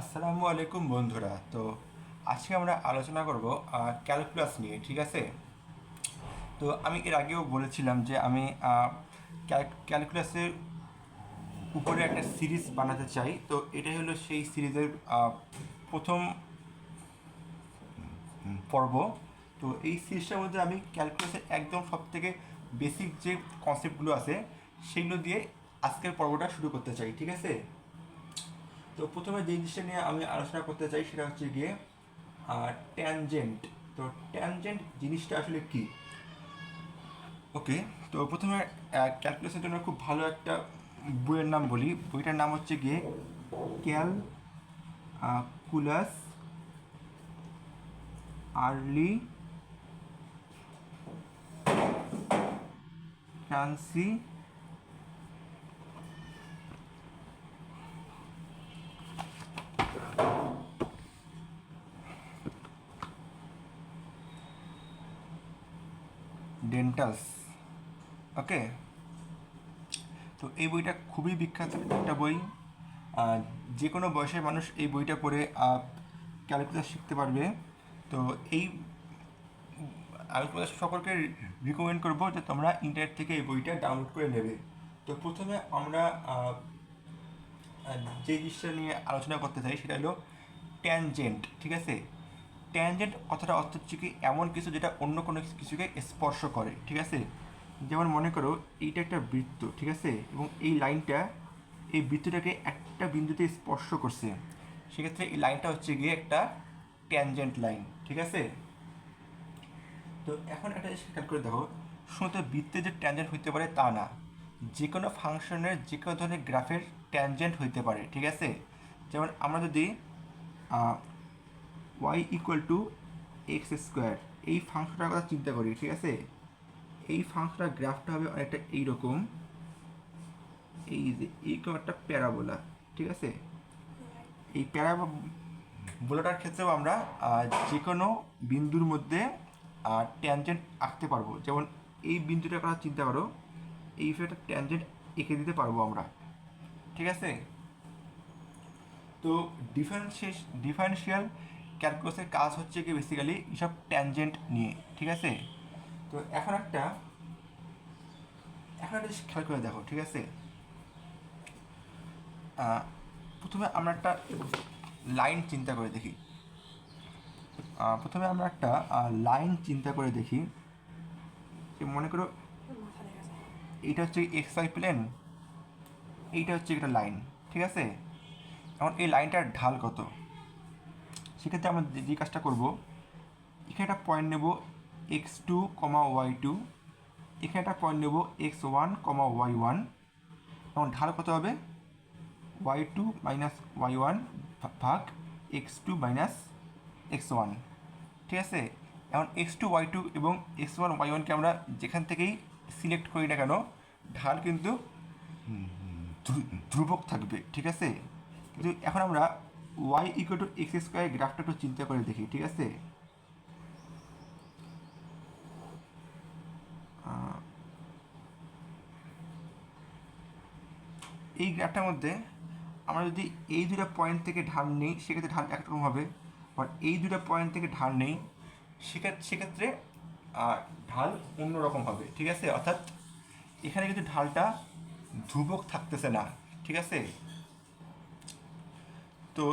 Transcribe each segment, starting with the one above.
আসসালামু আলাইকুম বন্ধুরা। তো আজকে আমরা আলোচনা করব ক্যালকুলাস নিয়ে, ঠিক আছে? তো আমি এর আগেও বলেছিলাম যে আমি ক্যালকুলাসের উপরে একটা সিরিজ বানাতে চাই। তো এটাই হলো সেই সিরিজের প্রথম পর্ব। তো এই সিরিজটার মধ্যে আমি ক্যালকুলাসের একদম সব থেকে বেসিক যে কনসেপ্টগুলো আছে সেগুলো দিয়ে আজকের পর্বটা শুরু করতে চাই, ঠিক আছে? তো প্রথমে যে জিনিসটা নিয়ে আমি আলোচনা করতে চাই সেটা হচ্ছে গিয়ে ট্যানজেন্ট। তো ট্যানজেন্ট জিনিসটা আসলে কি? ওকে, তো প্রথমে ক্যালকুলাসের জন্য খুব ভালো একটা বইয়ের নাম বলি। বইটার নাম হচ্ছে গিয়ে ক্যালকুলাস আর্লি ট্রান্সি ডেন্টাস। ওকে, তো এই বইটা খুবই বিখ্যাত একটা বই। যে কোনো বয়সের মানুষ এই বইটা পড়ে ক্যালকুলাস শিখতে পারবে। তো এই আমি তোমাদের সকলকে রিকমেন্ড করবো যে তোমরা ইন্টারনেট থেকে এই বইটা ডাউনলোড করে নেবে। তো প্রথমে আমরা যে জিনিসটা নিয়ে আলোচনা করতে চাই সেটা হলো ট্যানজেন্ট, ঠিক আছে? ট্যানজেন্ট কথাটা অর্থ হচ্ছে কি এমন কিছু যেটা অন্য কোনো কিছুকে স্পর্শ করে, ঠিক আছে? যেমন মনে করো এইটা একটা বৃত্ত, ঠিক আছে? এবং এই লাইনটা এই বৃত্তটাকে একটা বিন্দুতে স্পর্শ করছে, সেক্ষেত্রে এই লাইনটা হচ্ছে গিয়ে একটা ট্যানজেন্ট লাইন, ঠিক আছে? তো এখন একটা জিনিস খেয়াল করে দেখো, শুধু বৃত্তে যে ট্যানজেন্ট হইতে পারে তা না, যে কোনো ফাংশনের যে কোনো ধরনের গ্রাফের ট্যানজেন্ট হইতে পারে, ঠিক আছে? যেমন আমরা যদি Y equal to X square এই ফাংশনটার কথা চিন্তা করি, ঠিক আছে? এই ফাংশনটার গ্রাফটা হবে অনেকটা এইরকম, এই যে এইরকম একটা প্যারাবোলা, ঠিক আছে? এই প্যারাবোলাটার ক্ষেত্রেও আমরা যে কোনো বিন্দুর মধ্যে ট্যানজেন্ট আঁকতে পারবো। যেমন এই বিন্দুটার কথা চিন্তা করো, এই একটা ট্যানজেন্ট এঁকে দিতে পারবো আমরা, ঠিক আছে? তো ডিফারেন্সিয়াল ক্যালকুলাসের কাজ হচ্ছে কি বেসিক্যালি এইসব ট্যানজেন্ট নিয়ে, ঠিক আছে? তো এখন একটা জিনিস খেয়াল করে দেখো, ঠিক আছে? প্রথমে আমরা একটা লাইন চিন্তা করে দেখি। প্রথমে আমরা একটা লাইন চিন্তা করে দেখি যে মনে করো এইটা হচ্ছে এক্স ওয়াই প্লেন, এইটা হচ্ছে একটা লাইন, ঠিক আছে? এখন এই লাইনটার ঢাল কত? সেক্ষেত্রে আমরা যে কাজটা করব, এখানে একটা পয়েন্ট নেব X two comma Y two, এখানে একটা পয়েন্ট নেব X one comma Y one. এবং ঢাল কত হবে? Y two minus Y one ভাগ X two minus X one, ঠিক আছে? এখন এক্স টু ওয়াই টু এবং এক্স ওয়ান ওয়াই ওয়ানকে আমরা যেখান থেকেই সিলেক্ট করি না কেন, ঢাল কিন্তু ধ্রুবক থাকবে, ঠিক আছে? কিন্তু এখন আমরা Y equal to X square গ্রাফটা একটু চিন্তা করে দেখি, ঠিক আছে? এই গ্রাফটার মধ্যে আমরা যদি এই দুটো পয়েন্ট থেকে ঢাল নেই সেক্ষেত্রে ঢাল একরকম হবে, আর এই দুটো পয়েন্ট থেকে ঢাল নেই সেক্ষেত্রে ঢাল অন্যরকম হবে, ঠিক আছে? অর্থাৎ এখানে কিন্তু ঢালটা ধ্রুবক থাকতেছে না, ঠিক আছে? তো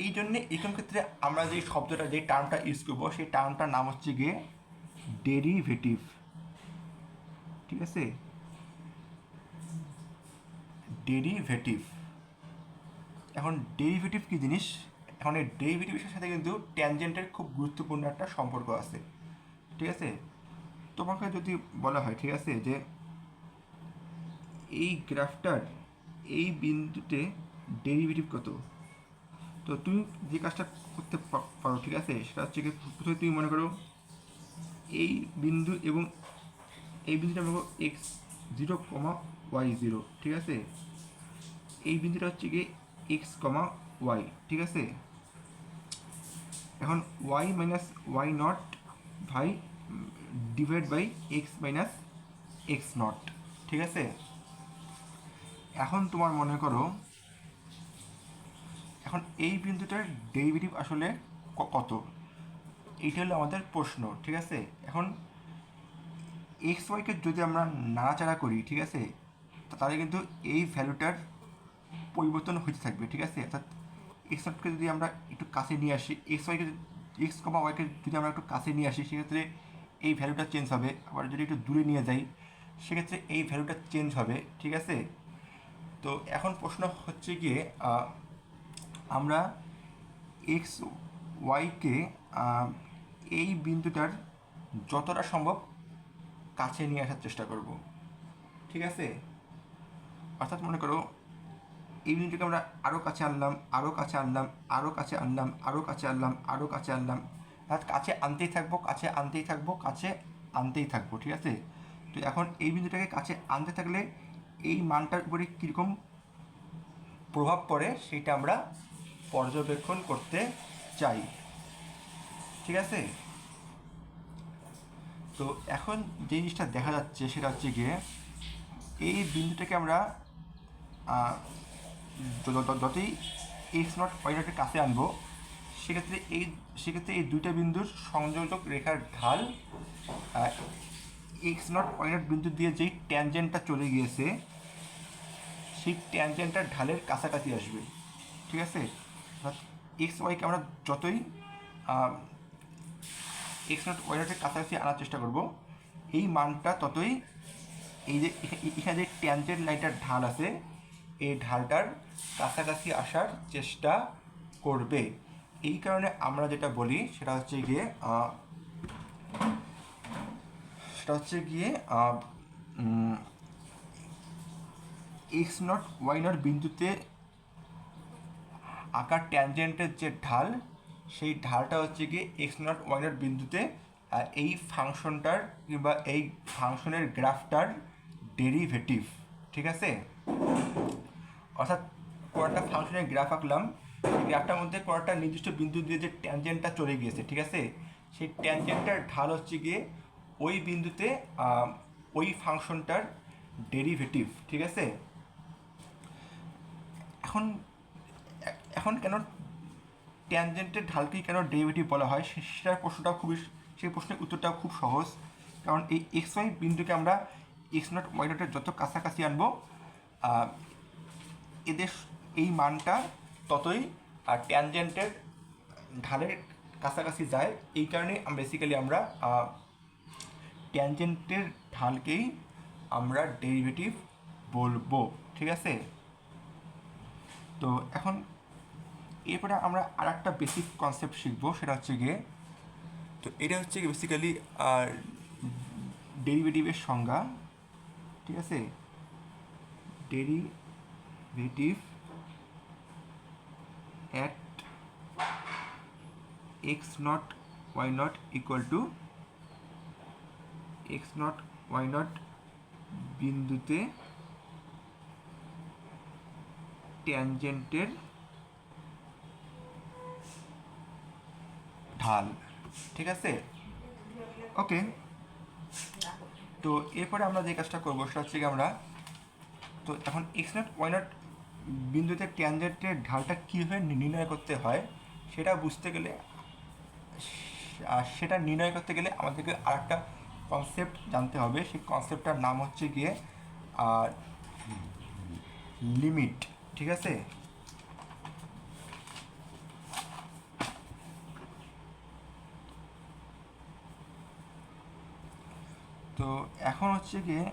এই জন্যে এরকম ক্ষেত্রে আমরা যে শব্দটা যে টার্মটা ইউজ করবো সেই টার্মটার নাম হচ্ছে গিয়ে ডেরিভেটিভ, ঠিক আছে? ডেরিভেটিভ। এখন ডেরিভেটিভ কী জিনিস? এখন এই ডেরিভেটিভের সাথে কিন্তু ট্যানজেন্টের খুব গুরুত্বপূর্ণ একটা সম্পর্ক আছে, ঠিক আছে? তোমাকে যদি বলা হয়, ঠিক আছে, যে এই গ্রাফটার এই বিন্দুতে ডেরিভেটিভ কত, তো তুমি যে কাজটা করতে পারো, ঠিক আছে, সেটা হচ্ছে কি প্রথমে তুমি মনে করো এই বিন্দু এবং এই বিন্দুটা মনে করো X zero comma Y zero, ঠিক আছে? এই বিন্দুটা হচ্ছে গিয়ে এক্স কমা ওয়াই, ঠিক আছে? এখন y minus y naught by divide by x minus x naught, ঠিক আছে? এখন তোমার মনে করো এখন এই বিন্দুটার ডেরিভেটিভ আসলে কত, এইটা হলো আমাদের প্রশ্ন, ঠিক আছে। এখন এক্স ওয়াইকে যদি আমরা নাড়াচাড়া করি, ঠিক আছে, তাহলে কিন্তু এই ভ্যালুটার পরিবর্তন হতে থাকবে, ঠিক আছে। অর্থাৎ এক্স নটকে যদি আমরা একটু কাছে নিয়ে আসি, এক্স কমা ওয়াইকে যদি আমরা একটু কাছে নিয়ে আসি, সেক্ষেত্রে এই ভ্যালুটা চেঞ্জ হবে। আবার যদি একটু দূরে নিয়ে যাই, সেক্ষেত্রে এই ভ্যালুটা চেঞ্জ হবে, ঠিক আছে। তো এখন প্রশ্ন হচ্ছে গিয়ে আমরা এক্স ওয়াইকে এই বিন্দুটার যতটা সম্ভব কাছে নিয়ে আসার চেষ্টা করব, ঠিক আছে। অর্থাৎ মনে করো এই বিন্দুটাকে আমরা আরও কাছে আনলাম, আরও কাছে আনলাম, আরও কাছে আনলাম, আরও কাছে আনলাম, আরও কাছে আনলাম, অর্থাৎ কাছে আনতেই থাকবো, কাছে আনতেই থাকবো, কাছে আনতেই থাকবো, ঠিক আছে। তো এখন এই বিন্দুটাকে কাছে আনতে থাকলে এই মানটার উপরে কীরকম প্রভাব পড়ে সেটা আমরা পর্যবেক্ষণ করতে চাই, ঠিক আছে। তো এখন যে জিনিসটা দেখা যাচ্ছে সেটা হচ্ছে গিয়ে এই বিন্দুটাকে আমরা যতই এক্স নট ওয়াই নটের কাছে আনবো, সেক্ষেত্রে এই দুইটা বিন্দুর সংযোজক রেখার ঢাল এক্স নট ওয়াই নট বিন্দু দিয়ে যেই ট্যানজেন্টটা চলে গিয়েছে, সেই ট্যানজেন্টটার ঢালের কাছাকাছি আসবে, ঠিক আছে। এক্স ওয়াইকে আমরা যতই এক্স নট ওয়াই নটের কাছাকাছি আনার চেষ্টা করব, এই মানটা ততই এই যে এখানে যে ট্যানজেন্ট লাইনটার ঢাল আছে, এই ঢালটার কাছাকাছি আসার চেষ্টা করবে। এই কারণে আমরা যেটা বলি সেটা হচ্ছে গিয়ে এক্স নট ওয়াই নট বিন্দুতে আঁকা ট্যানজেন্টের যে ঢাল, সেই ঢালটা হচ্ছে গিয়ে এক্স নট ওয়াই নট বিন্দুতে এই ফাংশনটার কিংবা এই ফাংশনের গ্রাফটার ডেরিভেটিভ, ঠিক আছে। অর্থাৎ কোনো একটা ফাংশনের গ্রাফ আঁকলাম, সেই গ্রাফটার মধ্যে কোনো একটা নির্দিষ্ট বিন্দু দিয়ে যে ট্যানজেন্টটা চলে গিয়েছে, ঠিক আছে, সেই ট্যানজেন্টটার ঢাল হচ্ছে গিয়ে ওই বিন্দুতে ওই ফাংশনটার ডেরিভেটিভ, ঠিক আছে। এখন এখন কেন ট্যানজেন্টের ঢালকেই কেন ডেরিভেটিভ বলা হয়, সেটার প্রশ্নটাও সেই প্রশ্নের উত্তরটাও খুব সহজ। কারণ এই এক্স ওয়াই বিন্দুকে আমরা এক্স নট ওয়াই নটের যত কাছাকাছি আনবো, এদের এই মানটা ততই ট্যানজেন্টের ঢালের কাছাকাছি যায়। এই কারণে বেসিক্যালি আমরা ট্যানজেন্টের ঢালকেই আমরা ডেরিভেটিভ বলবো, ঠিক আছে। তো এখন এরপরে আমরা আর একটা বেসিক কনসেপ্ট শিখবো, সেটা হচ্ছে গিয়ে, তো এটা হচ্ছে গিয়ে বেসিক্যালি ডেরিভেটিভের সংজ্ঞা, ঠিক আছে। Derivative at x naught y naught equal to x naught y naught বিন্দুতে ট্যানজেন্টের ঢাল, ঠিক আছে। ওকে, তো এরপরে আমরা যে কাজটা করবো সেটা হচ্ছে কি, আমরা তো এখন এক্স নট ওয়াই নট বিন্দুতে ট্যানজেন্টের ঢালটা কীভাবে নির্ণয় করতে হয় সেটা নির্ণয় করতে গেলে আমাদেরকে আর একটা কনসেপ্ট জানতে হবে। সেই কনসেপ্টটার নাম হচ্ছে গিয়ে লিমিট, ঠিক আছে। তো এখন হচ্ছে গিয়ে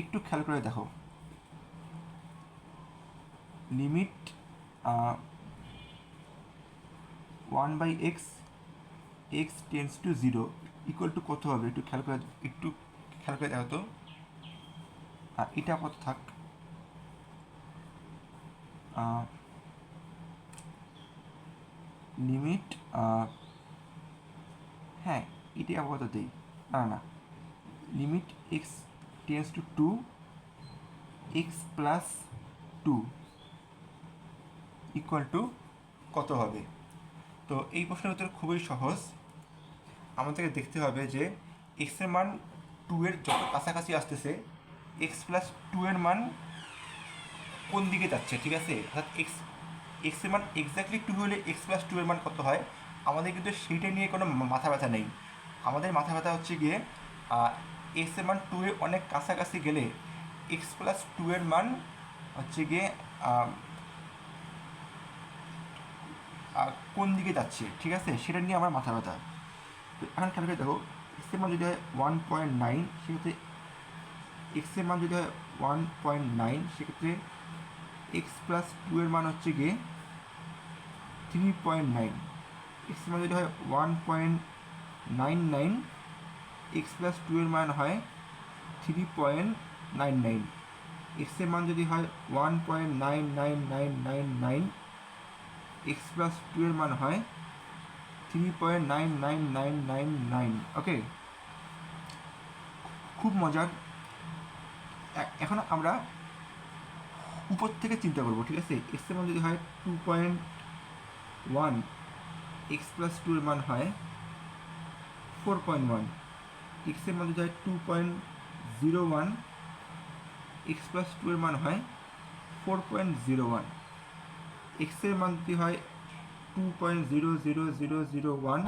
একটু খেয়াল করে দেখো, limit 1/x x tends to 0 equal to কত হবে, একটু খেয়াল করে দেখো তো। এটা কত থাক, লিমিট হ্যাঁ এটি আপাতত দেই, না limit x tends to 2 x plus 2 equal to কত হবে। তো এই প্রশ্নের উত্তর খুবই সহজ। আমাদেরকে দেখতে হবে যে x এর মান 2 এর যত কাছাকাছি আসতেছে, x প্লাস 2 এর মান কোন দিকে যাচ্ছে, ঠিক আছে। অর্থাৎ এক্সের মান এক্স্যাক্টলি 2 হলে এক্স প্লাস 2 এর মান কত হয় আমাদের কিন্তু সেইটা নিয়ে কোনো মাথা ব্যথা নেই। আমাদের মাথা ব্যথা হচ্ছে গিয়ে এক্সের মান 2 এর অনেক কাছাকাছি গেলে এক্স প্লাস 2 এর মান হচ্ছে গিয়ে কোন দিকে যাচ্ছে, ঠিক আছে, সেটা নিয়ে আমার মাথা ব্যথা। তো এখন খেয়াল করে দেখো, এক্সের মান যদি হয় 1.9, সেক্ষেত্রে এক্সের মান যদি হয় 1.9, সেক্ষেত্রে এক্স প্লাস 2 এর মান হচ্ছে গিয়ে 3.9। এক্সের মান যদি হয় 1.99, এক্স প্লাস 2 এর মান হয় 3.99। এক্সের মান যদি হয় 1.99999, এক্স প্লাস 2 এর মান হয় 3.99999। ওকে, খুব মজার। এখন আমরা উপর থেকে চিন্তা করবো, ঠিক আছে। এক্সের মান যদি হয় 2.1, এক্স প্লাস 2 এর মান হয় 4.1। এক্সের মান যদি হয় 2.01, এক্স প্লাস 2 এর মান হয় 4.01। এক্সের মান যদি হয় 2.00001,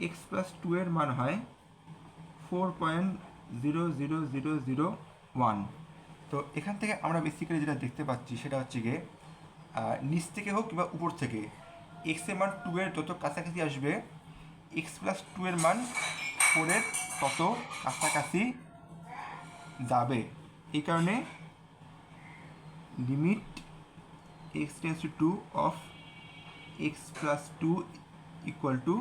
এক্স প্লাস 2 এর মান হয় 4.00001। তো এখান থেকে আমরা বেসিক্যালি যেটা দেখতে পাচ্ছি সেটা হচ্ছে গিয়ে নিচ থেকে হোক কিংবা উপর থেকে এক্সের মান 2 এর যত কাছাকাছি আসবে এক্স প্লাস 2 এর মান 4 এর তত কাছাকাছি যাবে। এই কারণে limit x tends to 2 of x plus 2 equal to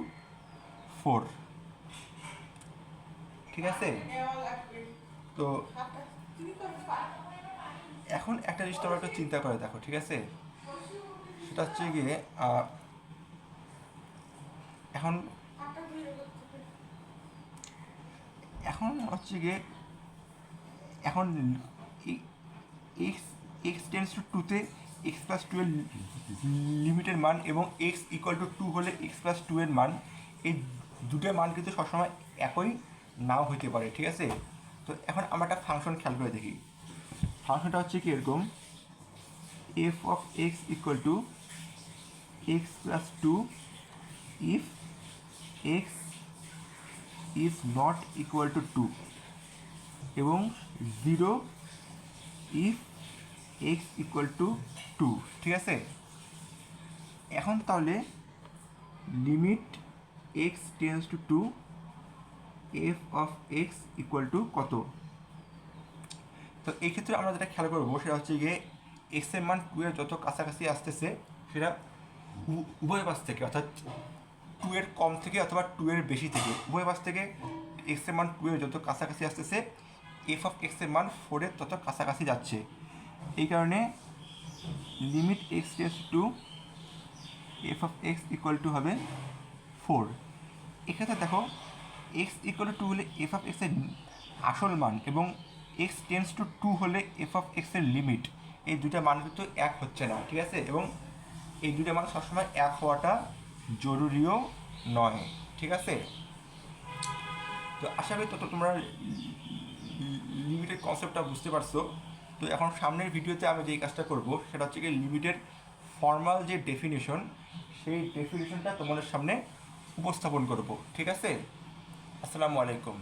4, ঠিক আছে। তো এখন একটা জিনিস তোমরা একটু চিন্তা করে দেখো, ঠিক আছে, সেটা হচ্ছে গিয়ে এখন এখন হচ্ছে গিয়ে এখন এক্স টেন্ডস টু 2-তে এক্স প্লাস 2 এর লিমিটের মান এবং এক্স ইকুয়াল টু 2 হলে এক্স প্লাস 2 এর মান, এই দুটো মান কিন্তু সবসময় একই নাও হইতে পারে, ঠিক আছে। তো এখন আমরা একটা ফাংশন খেয়াল করে দেখি। ফাংশনটা হচ্ছে কি এরকম, F of x equal to x plus 2 if x is not equal two 2 এবং 0 ইফ এক্স ইকুয়াল টু 2, ঠিক আছে। এখন তাহলে limit x tends two 2 F of x equal to কত। তো এই ক্ষেত্রে আমরা যেটা খেয়াল করবো সেটা হচ্ছে গিয়ে এক্সের মান 2 এর যত কাছাকাছি আসতেছে সেটা উভয় পাশ থেকে, অর্থাৎ 2 এর কম থেকে অথবা 2 এর বেশি থেকে, উভয় পাশ থেকে এক্সের মান 2 এর যত কাছাকাছি আসতেছে এফ অফ এক্সের মান 4 এর তত কাছাকাছি যাচ্ছে। এই কারণে limit x tends two F of x equal to হবে 4। এক্ষেত্রে দেখো এক্স ইকুয়াল টু 2 হলে এফ অফ এক্সের আসল মান এবং এক্স টেন্ডস টু 2 হলে এফ অফ এক্সের লিমিট, এই দুইটা মান কিন্তু এক হচ্ছে না, ঠিক আছে। এবং এই দুইটা মান সবসময় এক হওয়াটা জরুরিও নয়, ঠিক আছে। তো আশা করি তোমরা লিমিটের কনসেপ্টটা বুঝতে পারছো। তো এখন সামনের ভিডিওতে আমি যেই কাজটা করব সেটা হচ্ছে কি লিমিটের ফর্মাল যে ডেফিনেশন, সেই ডেফিনেশনটা তোমাদের সামনে উপস্থাপন করব, ঠিক আছে। আসসালামু আলাইকুম।